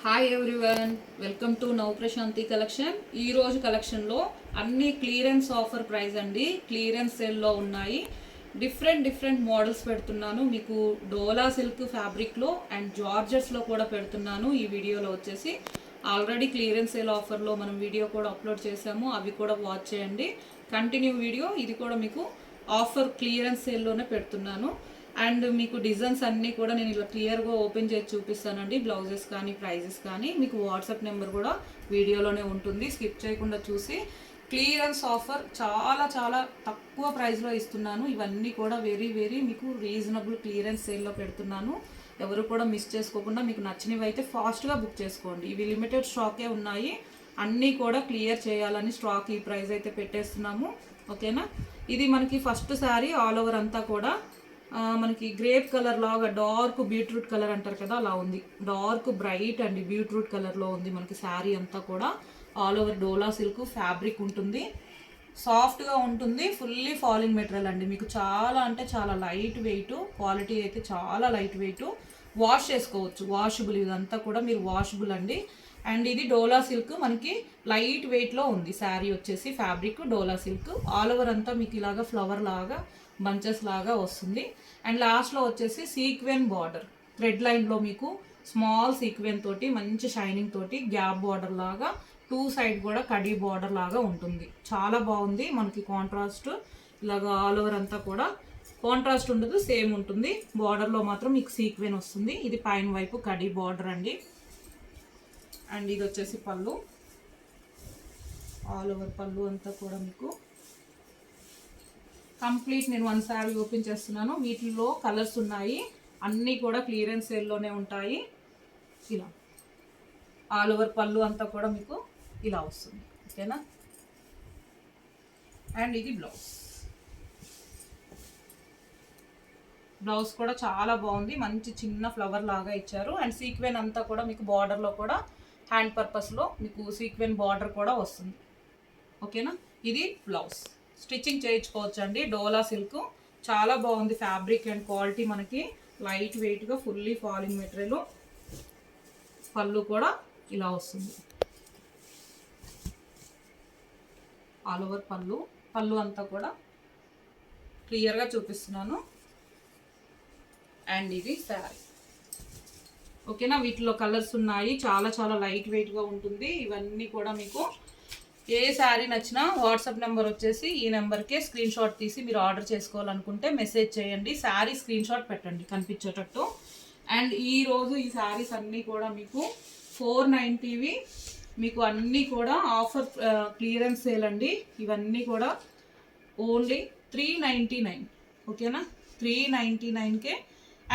Hi everyone, welcome to Nav Prashanti collection. ఈ రోజు కలెక్షన్లో అన్ని క్లియరెన్స్ ఆఫర్ ప్రైస్ అండి. క్లియరెన్స్ సేల్లో ఉన్నాయి. డిఫరెంట్ మోడల్స్ పెడుతున్నాను. మీకు డోలా సిల్క్ ఫ్యాబ్రిక్లో అండ్ జార్జెట్స్లో కూడా పెడుతున్నాను. ఈ వీడియోలో వచ్చేసి ఆల్రెడీ క్లియరెన్స్ సేల్ ఆఫర్లో మనం వీడియో కూడా అప్లోడ్ చేసాము. అవి కూడా వాచ్ చేయండి. కంటిన్యూ వీడియో ఇది కూడా మీకు ఆఫర్ క్లియరెన్స్ సేల్లోనే పెడుతున్నాను. అండ్ మీకు డిజైన్స్ అన్నీ కూడా నేను ఇలా క్లియర్గా ఓపెన్ చేసి చూపిస్తానండి. బ్లౌజెస్ కానీ ప్రైజెస్ కానీ మీకు వాట్సాప్ నెంబర్ కూడా వీడియోలోనే ఉంటుంది. స్కిప్ చేయకుండా చూసి క్లియరెన్స్ ఆఫర్ చాలా తక్కువ ప్రైస్లో ఇస్తున్నాను. ఇవన్నీ కూడా వెరీ మీకు రీజనబుల్ క్లియరెన్స్ సేల్లో పెడుతున్నాను. ఎవరు కూడా మిస్ చేసుకోకుండా మీకు నచ్చినవి అయితే ఫాస్ట్గా బుక్ చేసుకోండి. ఇవి లిమిటెడ్ స్టాకే ఉన్నాయి. అన్నీ కూడా క్లియర్ చేయాలని స్టాక్ ఈ ప్రైస్ అయితే పెట్టేస్తున్నాము. ఓకేనా. ఇది మనకి ఫస్ట్ శారీ ఆల్ ఓవర్ అంతా కూడా మనకి గ్రేప్ కలర్ లాగా డార్క్ బీట్రూట్ కలర్ అంటారు కదా, అలా ఉంది. డార్క్ బ్రైట్ అండ్ బీట్రూట్ కలర్లో ఉంది మనకి శారీ అంతా కూడా. ఆల్ ఓవర్ డోలా సిల్క్ ఫ్యాబ్రిక్ ఉంటుంది. సాఫ్ట్గా ఉంటుంది. ఫుల్లీ ఫాలింగ్ మెటీరియల్ అండి. మీకు చాలా అంటే చాలా లైట్ వెయిట్. క్వాలిటీ అయితే చాలా లైట్ వెయిట్. వాష్ చేసుకోవచ్చు. వాషబుల్ ఇదంతా కూడా మీరు వాషబుల్ అండి. అండ్ ఇది డోలా సిల్క్ మనకి లైట్ వెయిట్లో ఉంది. శారీ వచ్చేసి ఫ్యాబ్రిక్ డోలా సిల్క్. ఆల్ ఓవర్ అంతా మీకు ఇలాగా ఫ్లవర్ లాగా బంచెస్ లాగా వస్తుంది. అండ్ లాస్ట్లో వచ్చేసి సీక్వెన్ బార్డర్ థ్రెడ్ లైన్లో మీకు స్మాల్ సీక్వెన్ తోటి మంచి షైనింగ్ తోటి గ్యాప్ బార్డర్ లాగా టూ సైడ్ కూడా కడీ బార్డర్ లాగా ఉంటుంది. చాలా బాగుంది. మనకి కాంట్రాస్ట్ ఇలాగా ఆల్ ఓవర్ అంతా కూడా కాంట్రాస్ట్ ఉండదు, సేమ్ ఉంటుంది. బార్డర్లో మాత్రం మీకు సీక్వెన్ వస్తుంది. ఇది పైన వైపు కడీ బార్డర్ అండి. అండ్ ఇది వచ్చేసి పళ్ళు. ఆల్ ఓవర్ పళ్ళు అంతా కూడా మీకు కంప్లీట్ నేను వన్ శారీ ఓపెన్ చేస్తున్నాను. వీటిల్లో కలర్స్ ఉన్నాయి. అన్నీ కూడా క్లియరెన్స్ సేల్లోనే ఉంటాయి. ఇలా ఆల్ ఓవర్ పళ్ళు అంతా కూడా మీకు ఇలా వస్తుంది. ఓకేనా. అండ్ ఇది బ్లౌజ్. బ్లౌజ్ కూడా చాలా బాగుంది. మంచి చిన్న ఫ్లవర్ లాగా ఇచ్చారు. అండ్ సీక్వెన్ అంతా కూడా మీకు బార్డర్లో కూడా హ్యాండ్ పర్పస్లో మీకు సీక్వెన్ బార్డర్ కూడా వస్తుంది. ఓకేనా. ఇది బ్లౌజ్. స్టిచ్చింగ్ చేయించుకోవచ్చు అండి. డోలా సిల్క్ చాలా బాగుంది. ఫ్యాబ్రిక్ అండ్ క్వాలిటీ మనకి లైట్ వెయిట్గా ఫుల్లీ ఫాలింగ్ మెటీరియల్. పళ్ళు కూడా ఇలా వస్తుంది. ఆల్ ఓవర్ పళ్ళు అంతా కూడా క్లియర్గా చూపిస్తున్నాను. అండ్ ఇది శారీ. ఓకేనా. వీటిలో కలర్స్ ఉన్నాయి. చాలా లైట్ వెయిట్గా ఉంటుంది. ఇవన్నీ కూడా మీకు ఏ శారీ నచ్చినా వాట్సాప్ నెంబర్ వచ్చేసి ఈ నెంబర్కే స్క్రీన్ షాట్ తీసి మీరు ఆర్డర్ చేసుకోవాలనుకుంటే మెసేజ్ చేయండి. శారీ స్క్రీన్ షాట్ పెట్టండి కనిపించేటట్టు. అండ్ ఈరోజు ఈ శారీస్ అన్నీ కూడా మీకు 490వి మీకు అన్నీ కూడా ఆఫర్ క్లియరెన్స్ సేల్ అండి. ఇవన్నీ కూడా ఓన్లీ 399. ఓకేనా. 399కే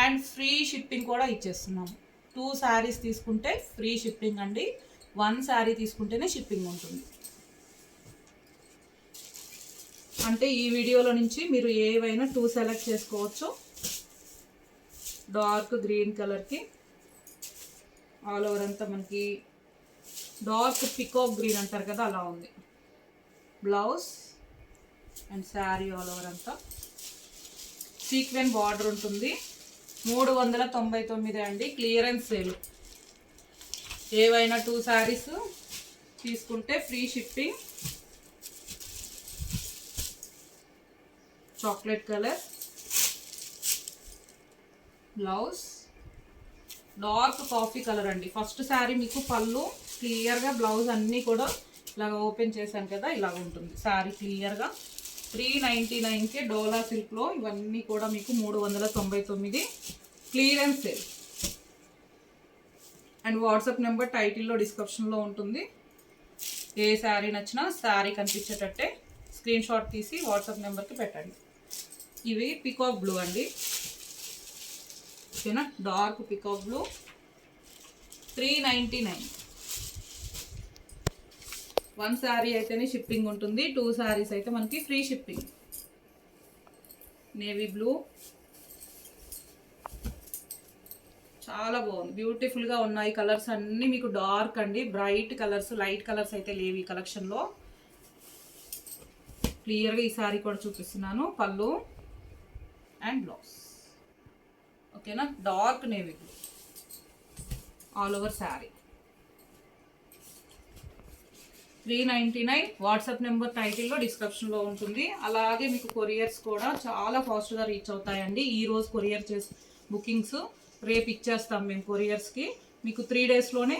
అండ్ ఫ్రీ షిప్పింగ్ కూడా ఇచ్చేస్తున్నాము. 2 శారీస్ తీసుకుంటే ఫ్రీ షిప్పింగ్ అండి. 1 శారీ తీసుకుంటేనే షిప్పింగ్ ఉంటుంది. అంటే ఈ వీడియోలో నుంచి మీరు ఏవైనా 2 సెలెక్ట్ చేసుకోవచ్చు. డార్క్ గ్రీన్ కలర్కి ఆల్ ఓవర్ అంతా మనకి డార్క్ పికాక్ గ్రీన్ అంటారు కదా, అలా ఉంది blouse. And sari all over అంతా సీక్వెన్ బార్డర్ ఉంటుంది. 399 అండి. Clearance sale. ఏవైనా 2 శారీస్ తీసుకుంటే free shipping. Chocolate colour blouse. Dark coffee colour అండి. ఫస్ట్ శారీ మీకు పళ్ళు క్లియర్గా, బ్లౌజ్ అన్నీ కూడా ఇలాగ ఓపెన్ చేశాను కదా, ఇలాగ ఉంటుంది శారీ క్లియర్గా. 399కే డోలా సిల్క్లో ఇవన్నీ కూడా మీకు 399 clearance sale. And WhatsApp number టైటిల్లో డిస్క్రిప్షన్లో ఉంటుంది. ఏ శారీ నచ్చినా శారీ కనిపించేటట్టే స్క్రీన్ షాట్ తీసి వాట్సాప్ నెంబర్కి పెట్టండి. ఇవి పికాక్ బ్లూ అండి. ఓకేనా. Dark peacock blue 399. 1 శారీ అయితేనే షిప్పింగ్ ఉంటుంది. 2 శారీస్ అయితే మనకి ఫ్రీ షిప్పింగ్. నేవీ బ్లూ చాలా బాగుంది. బ్యూటిఫుల్గా ఉన్నాయి. కలర్స్ అన్నీ మీకు డార్క్ అండి. బ్రైట్ కలర్స్, లైట్ కలర్స్ అయితే లేవు ఈ కలెక్షన్లో. క్లియర్గా ఈ శారీ కూడా చూపిస్తున్నాను. పళ్ళు అండ్ బ్లౌజ్. ఓకేనా. Dark navy blue all over sari. 399. WhatsApp number టైటిల్లో డిస్క్రిప్షన్లో ఉంటుంది. అలాగే మీకు కొరియర్స్ కూడా చాలా ఫాస్ట్గా రీచ్ అవుతాయండి. ఈరోజు కొరియర్ చేసి బుకింగ్స్ రేపు ఇచ్చేస్తాం మేము కొరియర్స్కి. మీకు 3 డేస్లోనే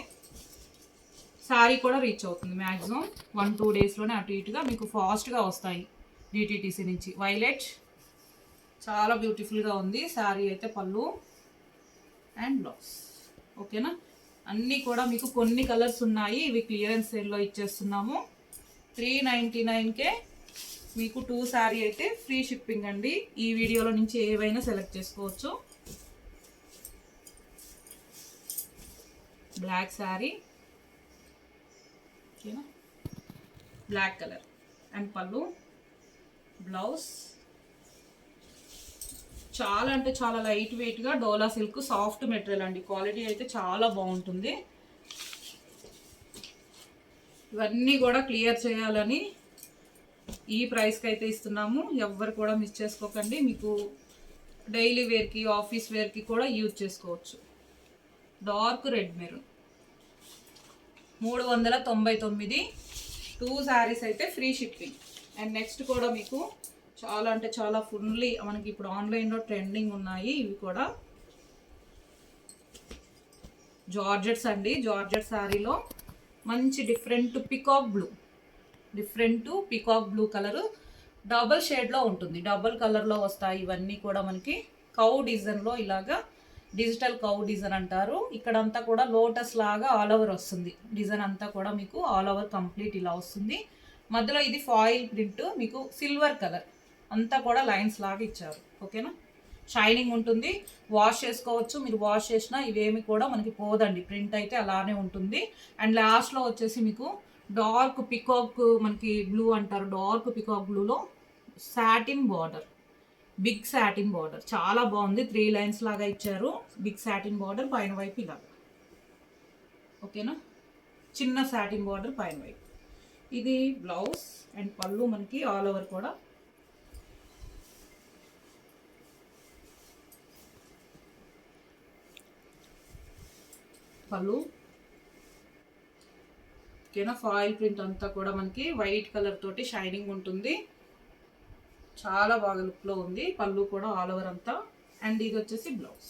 శారీ కూడా రీచ్ అవుతుంది. మ్యాక్సిమం 1-2 డేస్లోనే అటు ఇటుగా మీకు ఫాస్ట్గా వస్తాయి డిటీటీసీ నుంచి. వైలెట్ చాలా బ్యూటిఫుల్గా ఉంది శారీ అయితే. పళ్ళు అండ్ బ్లౌజ్. ఓకేనా, అన్నీ కూడా మీకు కొన్ని కలర్స్ ఉన్నాయి. ఇవి క్లియరెన్స్ సేల్లో ఇచ్చేస్తున్నాము. 399కే మీకు 2 శారీ అయితే ఫ్రీ షిప్పింగ్ అండి. ఈ వీడియోలో నుంచి ఏవైనా సెలెక్ట్ చేసుకోవచ్చు. బ్లాక్ శారీ, ఓకేనా, బ్లాక్ కలర్ అండ్ పళ్ళు, బ్లౌజ్. చాలా అంటే చాలా లైట్ వెయిట్గా డోలా సిల్క్ సాఫ్ట్ మెటీరియల్ అండి. క్వాలిటీ అయితే చాలా బాగుంటుంది. ఇవన్నీ కూడా క్లియర్ చేయాలని ఈ ప్రైస్కి అయితే ఇస్తున్నాము. ఎవ్వరు కూడా మిస్ చేసుకోకండి. మీకు డైలీ వేర్కి, ఆఫీస్ వేర్కి కూడా యూజ్ చేసుకోవచ్చు. Dark red maroon 399. 2 శారీస్ అయితే ఫ్రీ షిప్పింగ్. అండ్ నెక్స్ట్ కూడా మీకు చాలా అంటే చాలా ఫుల్లీ మనకి ఇప్పుడు ఆన్లైన్లో ట్రెండింగ్ ఉన్నాయి. ఇవి కూడా జార్జెట్స్ అండి. జార్జెట్ శారీలో మంచి different peacock blue colour double షేడ్లో ఉంటుంది. డబల్ కలర్లో వస్తాయి ఇవన్నీ కూడా మనకి. కౌ డిజైన్లో ఇలాగా డిజిటల్ కౌ డిజైన్ అంటారు. ఇక్కడంతా కూడా లోటస్ లాగా ఆల్ ఓవర్ వస్తుంది. డిజైన్ అంతా కూడా మీకు ఆల్ ఓవర్ కంప్లీట్ ఇలా వస్తుంది. మధ్యలో ఇది ఫాయిల్ ప్రింట్, మీకు సిల్వర్ కలర్ అంతా కూడా లైన్స్ లాగా ఇచ్చారు. ఓకేనా, షైనింగ్ ఉంటుంది. వాష్ చేసుకోవచ్చు. మీరు వాష్ చేసినా ఇవేమి కూడా మనకి పోదండి. ప్రింట్ అయితే అలానే ఉంటుంది. అండ్ లాస్ట్లో వచ్చేసి మీకు డార్క్ పికాక్ మనకి బ్లూ అంటారు. డార్క్ పికాక్ బ్లూలో satin border, big satin border చాలా బాగుంది. 3 లైన్స్ లాగా ఇచ్చారు. బిగ్ సాటిన్ బార్డర్ పైన వైపు ఇలాగా. ఓకేనా, చిన్న సాటిన్ బార్డర్ పైన వైపు. ఇది బ్లౌజ్ అండ్ పళ్ళు మనకి ఆల్ ఓవర్ కూడా. పళ్ళు ఓకేనా, ఫాయిల్ ప్రింట్ అంతా కూడా మనకి వైట్ కలర్ తోటి షైనింగ్ ఉంటుంది. చాలా బాగా లుక్లో ఉంది. పళ్ళు కూడా ఆల్ ఓవర్ అంతా. అండ్ ఇది వచ్చేసి బ్లౌజ్.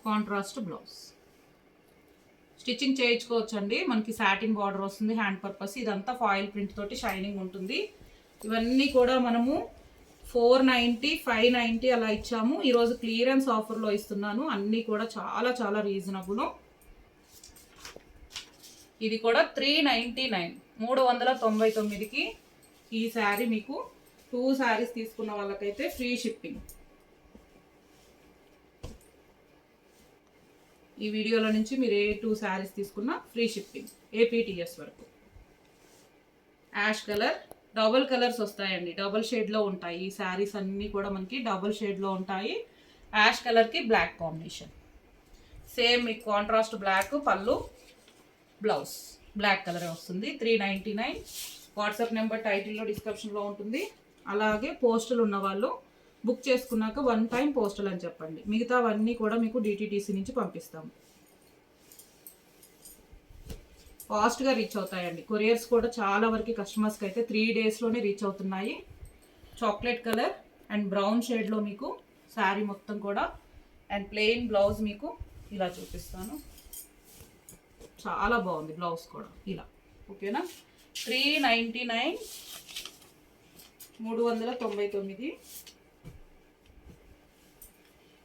Contrast blouse. స్టిచ్చింగ్ చేయించుకోవచ్చు అండి. మనకి సాటిన్ బార్డర్ వస్తుంది హ్యాండ్ పర్పస్. ఇదంతా ఫాయిల్ ప్రింట్ తోటి షైనింగ్ ఉంటుంది. ఇవన్నీ కూడా మనము 490, 590 అలా ఇచ్చాము. ఈరోజు క్లియరెన్స్ ఆఫర్లో ఇస్తున్నాను. అన్నీ కూడా చాలా చాలా రీజనబుల్. ఇది కూడా 399, 399కి ఈ శారీ మీకు 2 శారీస్ తీసుకున్న వాళ్ళకైతే ఫ్రీ షిప్పింగ్. ఈ వీడియోలో నుంచి మీరు ఏ 2 శారీస్ తీసుకున్నా ఫ్రీ షిప్పింగ్ ఏపీటీఎస్ వరకు. యాష్ కలర్, డబుల్ కలర్స్ వస్తాయండి. డబుల్ షేడ్లో ఉంటాయి ఈ శారీస్ అన్నీ కూడా మనకి. డబుల్ షేడ్లో ఉంటాయి. యాష్ కలర్కి బ్లాక్ కాంబినేషన్. సేమ్ మీకు కాంట్రాస్ట్ బ్లాక్ పళ్ళు, బ్లౌజ్ బ్లాక్ కలర్ వస్తుంది. 399. వాట్సాప్ నెంబర్ టైటిల్లో డిస్క్రిప్షన్లో ఉంటుంది. అలాగే పోస్టులు ఉన్న వాళ్ళు బుక్ చేసుకున్నాక 1 టైం పోస్టల్ అని చెప్పండి. మిగతావన్నీ కూడా మీకు డిటీటీసీ నుంచి పంపిస్తాము. ఫాస్ట్గా రీచ్ అవుతాయండి. కొరియర్స్ కూడా చాలా వరకు కస్టమర్స్కి అయితే 3 డేస్లోనే రీచ్ అవుతున్నాయి. చాక్లెట్ కలర్ అండ్ బ్రౌన్ షేడ్లో మీకు శారీ మొత్తం కూడా. అండ్ ప్లెయిన్ బ్లౌజ్ మీకు ఇలా చూపిస్తాను. చాలా బాగుంది బ్లౌజ్ కూడా ఇలా. ఓకేనా, 399, 399.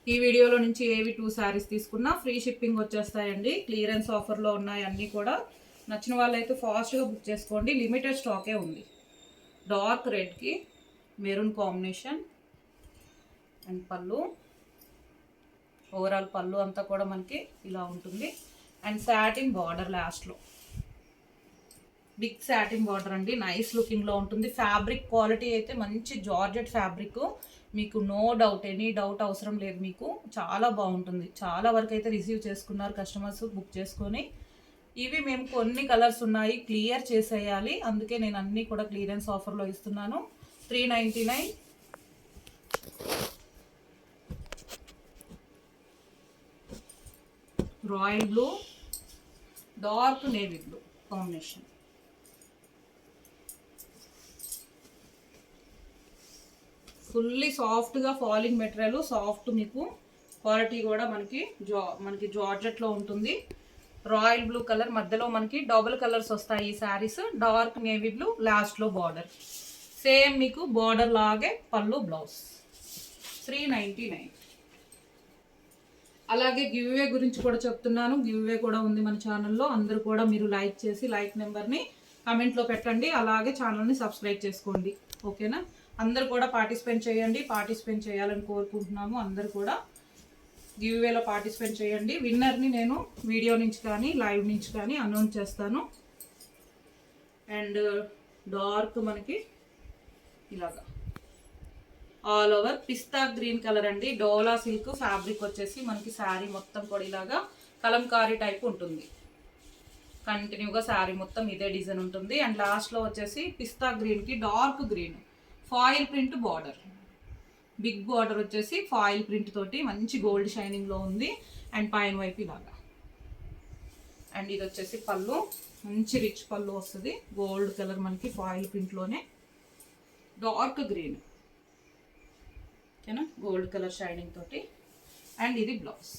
ఈ వీడియోలో నుంచి ఏవి 2 శారీస్ తీసుకున్నా ఫ్రీ షిప్పింగ్ వచ్చేస్తాయండి. క్లియరెన్స్ ఆఫర్లో ఉన్నాయి అన్నీ కూడా. నచ్చిన వాళ్ళైతే ఫాస్ట్గా బుక్ చేసుకోండి. లిమిటెడ్ స్టాకే ఉంది. డార్క్ రెడ్కి మెరూన్ కాంబినేషన్ అండ్ పళ్ళు. ఓవరాల్ పళ్ళు అంతా కూడా మనకి ఇలా ఉంటుంది. అండ్ సాటిన్ బార్డర్ లాస్ట్లో. బిగ్ సాటిన్ బార్డర్ అండి. నైస్ లుకింగ్లో ఉంటుంది. ఫ్యాబ్రిక్ క్వాలిటీ అయితే మంచి జార్జెట్ ఫ్యాబ్రిక్. మీకు నో డౌట్, ఎనీ డౌట్ అవసరం లేదు. మీకు చాలా బాగుంటుంది. చాలా వరకు అయితే రిసీవ్ చేసుకున్నారు కస్టమర్స్ బుక్ చేసుకొని. ఇవి మేము కొన్ని కలర్స్ ఉన్నాయి, క్లియర్ చేసేయాలి. అందుకే నేను అన్నీ కూడా క్లియరెన్స్ ఆఫర్లో ఇస్తున్నాను. 399. Royal blue, dark navy blue combination. Fully సాఫ్ట్గా ఫాలింగ్ మెటీరియల్, సాఫ్ట్ మీకు క్వాలిటీ కూడా మనకి జార్జెట్లో ఉంటుంది. రాయల్ బ్లూ కలర్ మధ్యలో మనకి డబుల్ కలర్స్ వస్తాయి ఈ శారీస్. డార్క్ నేవీ బ్లూ లాస్ట్లో బార్డర్, సేమ్ మీకు బార్డర్ లాగే పళ్ళు, బ్లౌజ్. 399. అలాగే గివ్వే గురించి కూడా చెప్తున్నాను. గివ్వే కూడా ఉంది మన ఛానల్లో. అందరూ కూడా మీరు లైక్ చేసి లైక్ నెంబర్ని కమెంట్లో పెట్టండి. అలాగే ఛానల్ని సబ్స్క్రైబ్ చేసుకోండి. ఓకేనా? అందరూ కూడా పార్టిసిపేట్ చేయండి. పార్టిసిపేట్ చేయాలని కోరుకుంటున్నాము. అందరూ కూడా గివ్వేలో పార్టిసిపేట్ చేయండి. విన్నర్ని నేను వీడియో నుంచి కానీ లైవ్ నుంచి కానీ అనౌన్స్ చేస్తాను. అండ్ డార్క్ మనకి ఇలాగా ఆల్ ఓవర్ పిస్తా గ్రీన్ కలర్ అండి. డోలా సిల్క్ ఫ్యాబ్రిక్ వచ్చేసి మనకి శారీ మొత్తం కూడా ఇలాగా కలంకారీ టైప్ ఉంటుంది. కంటిన్యూగా శారీ మొత్తం ఇదే డిజైన్ ఉంటుంది. అండ్ లాస్ట్లో వచ్చేసి పిస్తా గ్రీన్కి dark green foil print border, big border వచ్చేసి ఫాయిల్ ప్రింట్ తోటి మంచి గోల్డ్ షైనింగ్లో ఉంది. అండ్ పైన వైపు ఇలాగా. అండ్ ఇది వచ్చేసి పళ్ళు, మంచి రిచ్ పళ్ళు వస్తుంది. గోల్డ్ కలర్ మనకి ఫాయిల్ ప్రింట్లోనే డార్క్ గ్రీన్, ఓకేనా, గోల్డ్ కలర్ షైనింగ్ తోటి. అండ్ ఇది బ్లౌజ్,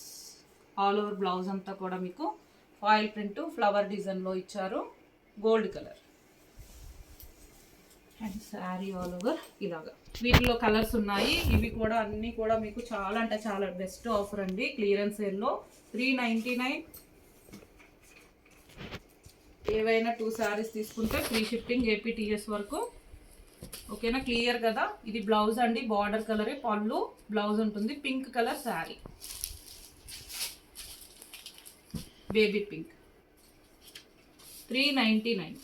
ఆల్ ఓవర్ బ్లౌజ్ అంతా కూడా మీకు ఫాయిల్ ప్రింట్ ఫ్లవర్ డిజైన్లో ఇచ్చారు, gold colour. And sari all over ఇలాగా. వీటిలో కలర్స్ ఉన్నాయి. ఇవి కూడా అన్నీ కూడా మీకు చాలా అంటే చాలా బెస్ట్ ఆఫర్ అండి. క్లియరెన్స్ సేల్లో 399. ఏవైనా 2 శారీస్ తీసుకుంటే ఫ్రీ షిప్పింగ్ ఏపీటీఎస్ వరకు. ఓకేనా? క్లియర్ కదా? ఇది బ్లౌజ్ అండి, బార్డర్ కలరే పళ్ళు, బ్లౌజ్ ఉంటుంది. Pink colour sari, baby pink. 399.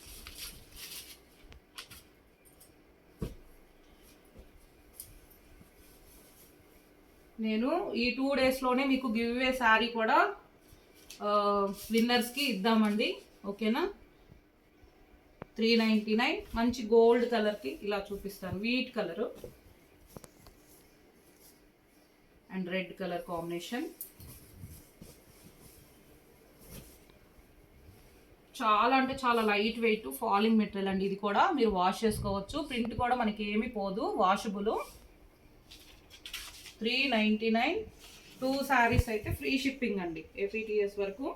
నేను ఈ 2 డేస్లోనే మీకు గివ్ అవే శారీ కూడా విన్నర్స్కి ఇద్దామండి. ఓకేనా? 399. మంచి గోల్డ్ కలర్కి ఇలా చూపిస్తాను. Wheat colour and red colour combination. చాలా అంటే చాలా లైట్ వెయిట్ ఫాలింగ్ మెటీరియల్ అండి. ఇది కూడా మీరు వాష్ చేసుకోవచ్చు. ప్రింట్ కూడా మనకి ఏమీ పోదు, వాషబుల్. 399. 2 శారీస్ అయితే ఫ్రీ షిప్పింగ్ అండి ఏపీటీఎస్ వరకు.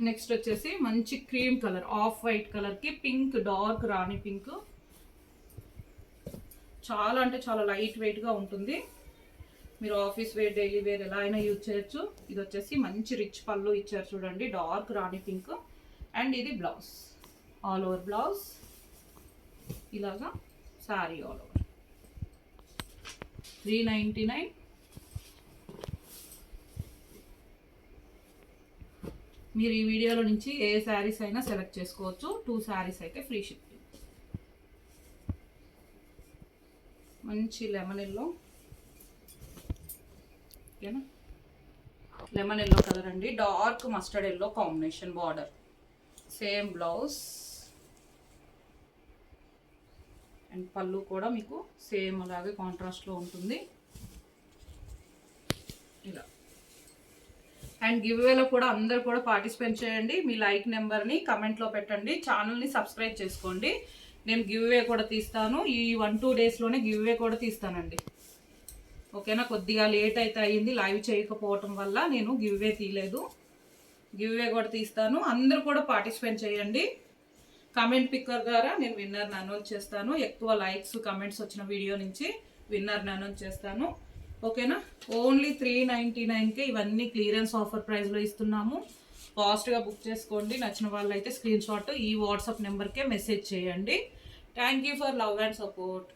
నెక్స్ట్ వచ్చేసి మంచి క్రీమ్ కలర్, ఆఫ్ వైట్ కలర్కి పింక్, డార్క్ రాణి పింక్. చాలా అంటే చాలా లైట్ వెయిట్గా ఉంటుంది. మీరు ఆఫీస్ వేర్, డైలీ వేర్ ఎలా అయినా యూజ్ చేయొచ్చు. ఇది వచ్చేసి మంచి రిచ్ పళ్ళు ఇచ్చారు చూడండి, డార్క్ రాణి పింక్. అండ్ ఇది బ్లౌజ్, ఆల్ ఓవర్ బ్లౌజ్ ఇలాగా శారీ ఆల్ ఓవర్. 399. మీరు ఈ వీడియోలో నుంచి ఏ శారీస్ అయినా సెలెక్ట్ చేసుకోవచ్చు. 2 శారీస్ అయితే ఫ్రీ షిప్పింగ్. మంచి లెమన్ ఎల్లో, ఓకేనా, లెమన్ ఎల్లో కలర్ అండి. Dark mustard yellow combination border, same blouse. And పళ్ళు కూడా మీకు సేమ్ అలాగే కాంట్రాస్ట్లో ఉంటుంది ఇలా. అండ్ గివ్వేలో కూడా అందరు కూడా పార్టిసిపేట్ చేయండి. మీ లైక్ నెంబర్ని కమెంట్లో పెట్టండి. ఛానల్ని సబ్స్క్రైబ్ చేసుకోండి. నేను గివ్వే కూడా తీస్తాను. ఈ 1-2 డేస్లోనే గివ్వే కూడా తీస్తానండి. ఓకేనా? కొద్దిగా లేట్ అయితే అయ్యింది లైవ్ చేయకపోవటం వల్ల, నేను గివ్వే తీయలేదు. గివ్వే కూడా తీస్తాను. అందరూ కూడా పార్టిసిపేట్ చేయండి. కమెంట్ పిక్కర్ ద్వారా నేను విన్నర్ని అనౌన్స్ చేస్తాను. ఎక్కువ లైక్స్ కమెంట్స్ వచ్చిన వీడియో నుంచి విన్నర్ని అనౌన్స్ చేస్తాను. ఓకేనా? ఓన్లీ 399కే ఇవన్నీ క్లియరెన్స్ ఆఫర్ ప్రైస్లో ఇస్తున్నాము. ఫాస్ట్గా బుక్ చేసుకోండి. నచ్చిన వాళ్ళు అయితే స్క్రీన్ షాట్ ఈ వాట్సాప్ నెంబర్కే మెసేజ్ చేయండి. Thank you for love and support.